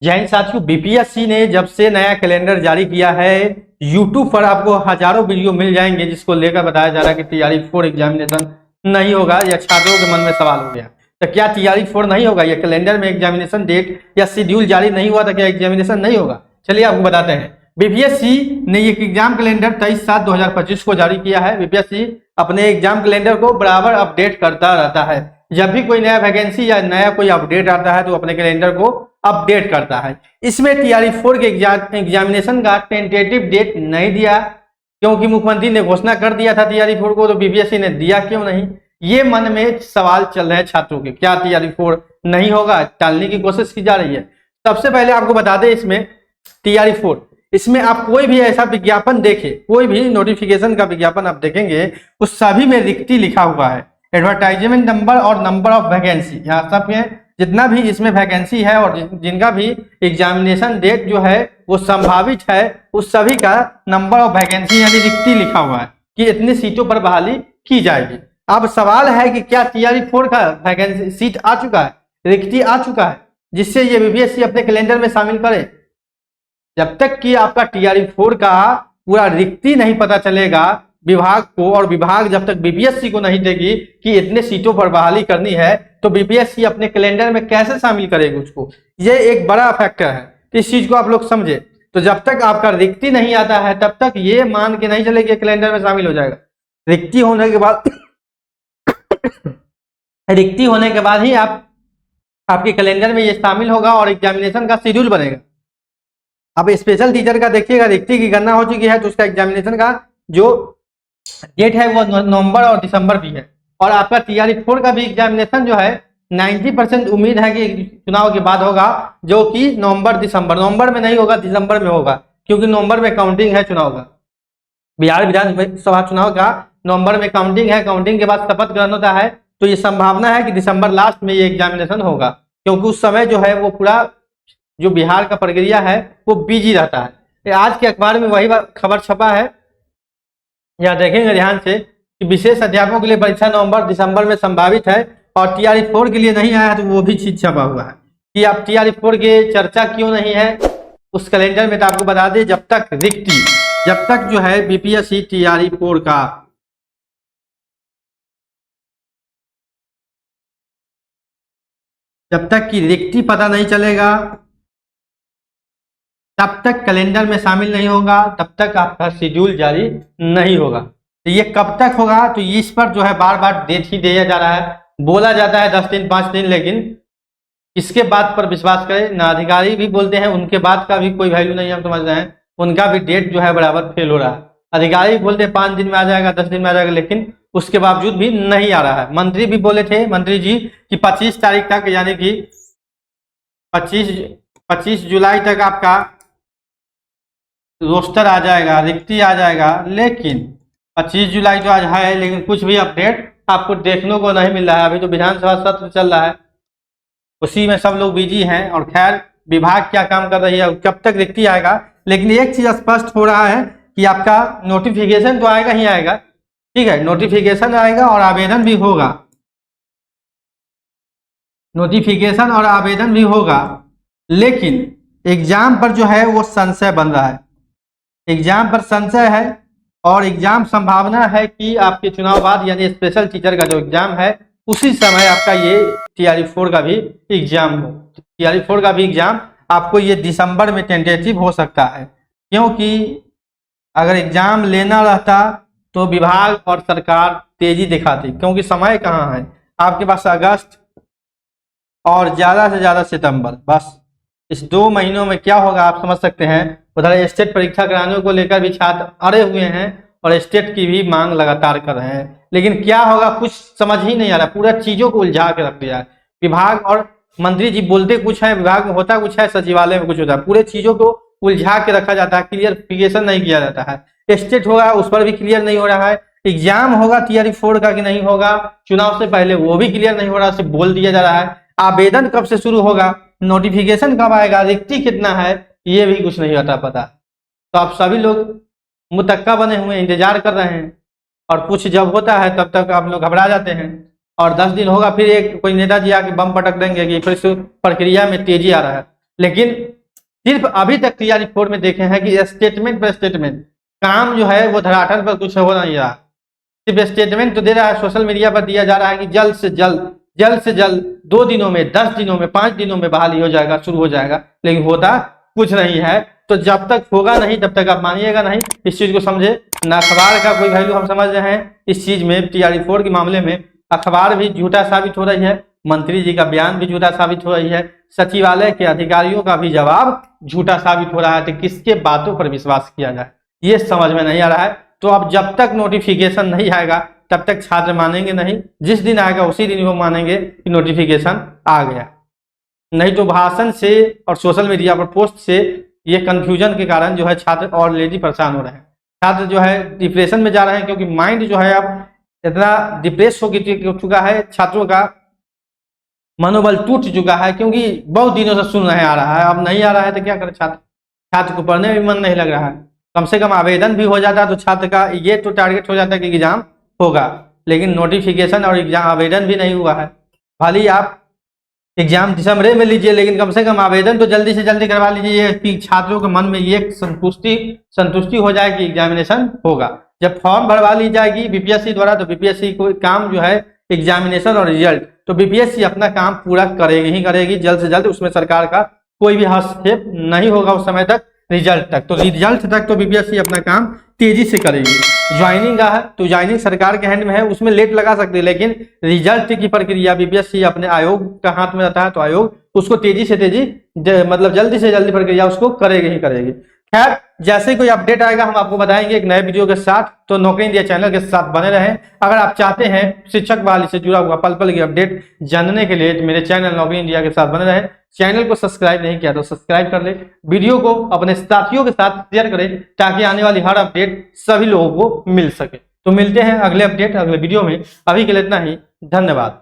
जय हिंद साथियों, बीपीएससी ने जब से नया कैलेंडर जारी किया है, यूट्यूब पर आपको हजारों वीडियो मिल जाएंगे जिसको लेकर बताया जा रहा है कि टीआरई 4 एग्जामिनेशन नहीं होगा। या छात्रों के मन में सवाल हो गया, तो क्या टीआरई 4 नहीं होगा? या कैलेंडर में एग्जामिनेशन डेट या शेड्यूल जारी नहीं हुआ था, क्या एग्जामिनेशन नहीं होगा? चलिए आपको बताते हैं। बीपीएससी ने एक एग्जाम कैलेंडर 23/7/2025 को जारी किया है। बीपीएससी अपने एग्जाम कैलेंडर को बराबर अपडेट करता रहता है। जब भी कोई नया वैकेंसी या नया कोई अपडेट आता है तो अपने कैलेंडर को अपडेट करता है। इसमें टीआरई 4 के एग्जामिनेशन का टेंटेटिव डेट नहीं दिया, क्योंकि मुख्यमंत्री ने घोषणा कर दिया था टीआरई 4 को, तो बीपीएससी ने दिया क्यों नहीं? ये मन में सवाल चल रहे हैं छात्रों के। क्या टीआरई 4 नहीं होगा? टालने की कोशिश की जा रही है। सबसे पहले आपको बता दें, इसमें टीआरई 4 इसमें आप कोई भी ऐसा विज्ञापन देखें, कोई भी नोटिफिकेशन का विज्ञापन आप देखेंगे, उस सभी में रिक्ति लिखा हुआ है। एडवर्टाइजमेंट नंबर और नंबर ऑफ वैकेंसी, यहाँ सब में जितना भी इसमें वैकेंसी है और जिनका भी एग्जामिनेशन डेट जो है वो संभावित है, उस सभी का नंबर ऑफ वैकेंसी यानी रिक्ति लिखा हुआ है कि इतनी सीटों पर बहाली की जाएगी। अब सवाल है कि क्या टीआरई 4 का वैकेंसी सीट आ चुका है, रिक्ति आ चुका है, जिससे ये बीपीएससी अपने कैलेंडर में शामिल करे? जब तक कि आपका टीआरई 4 का पूरा रिक्ति नहीं पता चलेगा विभाग को, और विभाग जब तक बीपीएससी को नहीं देगी कि इतने सीटों पर बहाली करनी है, तो बीपीएससी अपने कैलेंडर में कैसे शामिल करेगी उसको? ये एक बड़ा फैक्टर है, तो इस चीज को आप लोग समझे। तो जब तक आपका रिक्ति नहीं आता है तब तक ये मान के नहीं चले कि कैलेंडर में शामिल हो जाएगा। रिक्ति होने के बाद रिक्ति होने के बाद ही आपके कैलेंडर में ये शामिल होगा और एग्जामिनेशन का शेड्यूल बनेगा। अब स्पेशल टीचर का देखिएगा, रिक्ति की गणना हो चुकी है तो उसका एग्जामिनेशन का जो डेट है वो नवंबर और दिसंबर भी है। और आपका टीआरई 4 का भी एग्जामिनेशन जो है 90% उम्मीद है कि चुनाव के बाद होगा, जो कि नवंबर में नहीं होगा, दिसंबर में होगा, क्योंकि नवंबर में काउंटिंग है चुनाव का। बिहार विधानसभा चुनाव का नवंबर में काउंटिंग है। काउंटिंग के बाद शपथ ग्रहण होता है, तो ये संभावना है कि दिसंबर लास्ट में ये एग्जामिनेशन होगा, क्योंकि उस समय जो है वो पूरा जो बिहार का प्रक्रिया है वो बिजी रहता है। आज के अखबार में वही खबर छपा है, यहाँ देखेंगे ध्यान से कि विशेष अध्यापकों के लिए परीक्षा नवंबर दिसंबर में संभावित है, और टीआरई 4 के लिए नहीं आया तो वो भी चीज छपा हुआ है कि आप टीआरई 4 के चर्चा क्यों नहीं है उस कैलेंडर में। तो आपको बता दें, जब तक जो है बीपीएससी टीआरई 4 का जब तक की रिक्ति पता नहीं चलेगा तब तक कैलेंडर में शामिल नहीं होगा, तब तक आपका शेड्यूल जारी नहीं होगा। तो ये कब तक होगा? तो इस पर जो है बार बार डेट ही दिया जा रहा है, बोला जाता है 10 दिन 5 दिन, लेकिन इसके बाद पर विश्वास करें ना। अधिकारी भी बोलते हैं उनके बाद का भी कोई वैल्यू नहीं, हम समझ रहे हैं, उनका भी डेट जो है बराबर फेल हो रहा है। अधिकारी भी बोलते हैं 5 दिन में आ जाएगा, 10 दिन में आ जाएगा, लेकिन उसके बावजूद भी नहीं आ रहा है। मंत्री भी बोले थे, मंत्री जी, कि 25 तारीख तक यानी कि 25 जुलाई तक आपका रोस्टर आ जाएगा, रिक्ति आ जाएगा, लेकिन 25 जुलाई तो आज है, लेकिन कुछ भी अपडेट आपको देखने को नहीं मिल रहा है। अभी तो विधानसभा सत्र चल रहा है, उसी में सब लोग बिजी हैं, और खैर विभाग क्या काम कर रही है, कब तक रिक्ति आएगा। लेकिन एक चीज स्पष्ट हो रहा है कि आपका नोटिफिकेशन तो आएगा ही आएगा, ठीक है, नोटिफिकेशन आएगा और आवेदन भी होगा, नोटिफिकेशन और आवेदन भी होगा, लेकिन एग्जाम पर जो है वो संशय बन रहा है। एग्जाम पर संशय है, और एग्जाम संभावना है कि आपके चुनाव बाद यानी स्पेशल टीचर का जो एग्जाम है उसी समय आपका ये टीआरई 4 का भी एग्जाम हो। टीआरई 4 का भी एग्जाम आपको ये दिसंबर में टेंटेटिव हो सकता है, क्योंकि अगर एग्जाम लेना रहता तो विभाग और सरकार तेजी दिखाती, क्योंकि समय कहाँ है आपके पास, अगस्त और ज्यादा से ज्यादा सितंबर, बस इस 2 महीनों में क्या होगा आप समझ सकते हैं। उधर स्टेट परीक्षा कराने को लेकर भी छात्र अड़े हुए हैं और स्टेट की भी मांग लगातार कर रहे हैं, लेकिन क्या होगा कुछ समझ ही नहीं आ रहा। पूरा चीजों को उलझा के रख दिया है विभाग, और मंत्री जी बोलते कुछ है, विभाग में होता कुछ है, सचिवालय में कुछ होता है। पूरे चीजों को उलझा के रखा जाता है, क्लियरिफिकेशन नहीं किया जाता है। स्टेट होगा उस पर भी क्लियर नहीं हो रहा है, एग्जाम होगा टीआरई 4 का कि नहीं होगा चुनाव से पहले वो भी क्लियर नहीं हो रहा, सिर्फ बोल दिया जा रहा है। आवेदन कब से शुरू होगा, नोटिफिकेशन कब आएगा, रिक्ति कितना है, ये भी कुछ नहीं होता पता। तो आप सभी लोग मुतक्का बने हुए इंतजार कर रहे हैं, और कुछ जब होता है तब तक आप लोग घबरा जाते हैं, और 10 दिन होगा फिर एक कोई नेता जी आके बम पटक देंगे कि फिर से प्रक्रिया में तेजी आ रहा है। लेकिन सिर्फ अभी तक टीआरई 4 में देखे हैं कि स्टेटमेंट पर स्टेटमेंट, काम जो है वो धरातल पर कुछ हो नहीं रहा। सिर्फ स्टेटमेंट तो दे रहा है, सोशल मीडिया पर दिया जा रहा है कि जल्द से जल्द 2 दिनों में, 10 दिनों में, 5 दिनों में बहाली हो जाएगा, शुरू हो जाएगा, लेकिन होता कुछ नहीं है। तो जब तक होगा नहीं तब तक आप मानिएगा नहीं, इस चीज को समझे ना। अखबार का कोई वैल्यू हम समझ रहे हैं इस चीज में, टीआरई 4 के मामले में अखबार भी झूठा साबित हो रही है, मंत्री जी का बयान भी झूठा साबित हो रही है, सचिवालय के अधिकारियों का भी जवाब झूठा साबित हो रहा है। तो किसके बातों पर विश्वास किया जाए, ये समझ में नहीं आ रहा है। तो अब जब तक नोटिफिकेशन नहीं आएगा तब तक छात्र मानेंगे नहीं, जिस दिन आएगा उसी दिन वो मानेंगे कि नोटिफिकेशन आ गया। नहीं तो भाषण से और सोशल मीडिया पर पोस्ट से ये कंफ्यूजन के कारण जो है छात्र ऑलरेडी परेशान हो रहे हैं, छात्र जो है डिप्रेशन में जा रहे हैं, क्योंकि माइंड जो है अब इतना डिप्रेस हो चुका है, छात्रों का मनोबल टूट चुका है, क्योंकि बहुत दिनों से सुन रहे आ रहा है, अब नहीं आ रहा है तो क्या करे छात्र, छात्र को पढ़ने में मन नहीं लग रहा है। कम से कम आवेदन भी हो जाता तो छात्र का ये तो टारगेट हो जाता कि एग्जाम होगा, लेकिन नोटिफिकेशन और एग्जाम आवेदन भी नहीं हुआ है। भले ही आप एग्जाम दिसंबर में लीजिए, लेकिन कम से कम आवेदन तो जल्दी से जल्दी करवा लीजिए कि छात्रों के मन में ये संतुष्टि हो जाए कि एग्जामिनेशन होगा। जब फॉर्म भरवा ली जाएगी बीपीएससी द्वारा, तो बीपीएससी को काम जो है एग्जामिनेशन और रिजल्ट, तो बीपीएससी अपना काम पूरा करेगी ही करेगी जल्द से जल्द, उसमें सरकार का कोई भी हस्तक्षेप नहीं होगा उस समय तक, रिजल्ट तक। तो रिजल्ट तक तो बीपीएससी अपना काम तेजी से करेगी। ज्वाइनिंग का है तो ज्वाइनिंग सरकार के हैंड में है, उसमें लेट लगा सकती है, लेकिन रिजल्ट की प्रक्रिया बीपीएससी अपने आयोग का हाथ में रहता है, तो आयोग उसको तेजी से मतलब जल्दी से जल्दी प्रक्रिया उसको करेगी ही करेगी। खैर, जैसे कोई अपडेट आएगा हम आपको बताएंगे एक नए वीडियो के साथ, तो नौकरी इंडिया चैनल के साथ बने रहें। अगर आप चाहते हैं शिक्षक बहाली से जुड़ा हुआ पल पल की अपडेट जानने के लिए, मेरे चैनल नौकरी इंडिया के साथ बने रहें। चैनल को सब्सक्राइब नहीं किया तो सब्सक्राइब कर ले, वीडियो को अपने साथियों के साथ शेयर करें ताकि आने वाली हर अपडेट सभी लोगों को मिल सके। तो मिलते हैं अगले अपडेट अगले वीडियो में, अभी के लिए इतना ही, धन्यवाद।